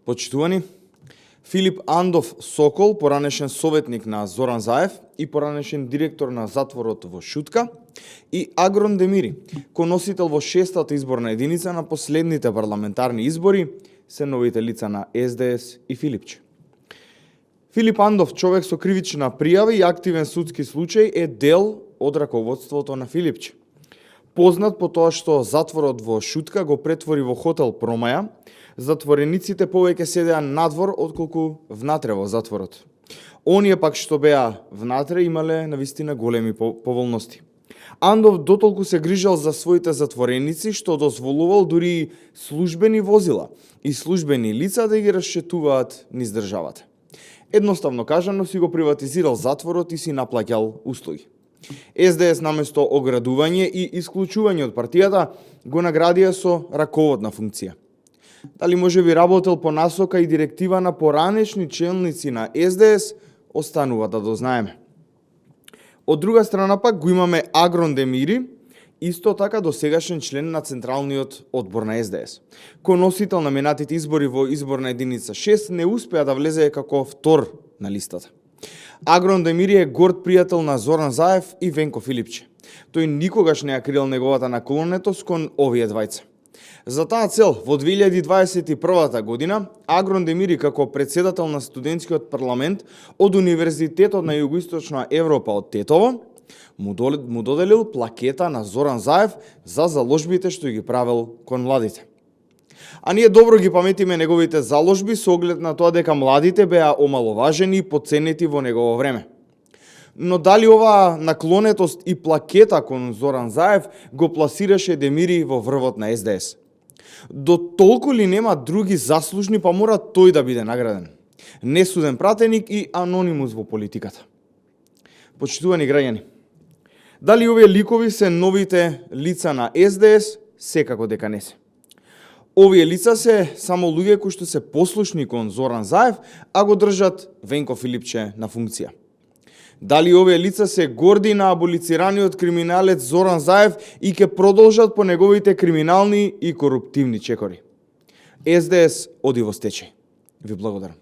Почитувани, Филип Андов Сокол, поранешен советник на Зоран Заев и поранешен директор на затворот во Шутка, и Агрон Демири, коносител во 6-та изборна единица на последните парламентарни избори, се новите лица на СДС и Филипче. Филип Андов, човек со кривична пријава и активен судски случај, е дел од раководството на Филипче. Познат по тоа што затворот во Шутка го претвори во хотел Промаја, затворениците повеќе седеа надвор отколку внатре во затворот. Оние пак што беа внатре имале навистина големи поволности. Андов дотолку се грижал за своите затвореници што дозволувал дури службени возила и службени лица да ги расчетуваат низ државата. Едноставно кажано си го приватизирал затворот и си наплаќал услуги. СДС наместо оградување и исклучување од партијата го наградија со раководна функција. Дали може би работел по насока и директива на поранешни челници на СДС, останува да дознаеме. Од друга страна пак го имаме Агрон Демири, исто така досегашен член на Централниот одбор на СДС. Кој носител на минатите избори во изборна единица 6 не успеа да влезе како втор на листата. Агрон Демири е горд пријател на Зоран Заев и Венко Филипче. Тој никогаш не ја крил неговата наклонетост кон овие двајца. За таа цел, во 2021 година, Агрон Демири како председател на студентскиот парламент од Универзитетот на Југоисточна Европа од Тетово, му доделил плакета на Зоран Заев за заложбите што ги правел кон младите. А ние добро ги паметиме неговите заложби со оглед на тоа дека младите беа омаловажени и поценети во негово време. Но дали оваа наклонетост и плакета кон Зоран Заев го пласираше Демири во врвот на СДС? До толку ли нема други заслужни, па мора тој да биде награден? Несуден пратеник и анонимус во политиката. Почитувани граѓани, дали овие ликови се новите лица на СДС? Секако дека не се. Овие лица се само луѓе кои што се послушни кон Зоран Заев, а го држат Венко Филипче на функција. Дали овие лица се горди на аболицираниот криминалец Зоран Заев и ќе продолжат по неговите криминални и коруптивни чекори? СДС оди во стечај. Ви благодарам.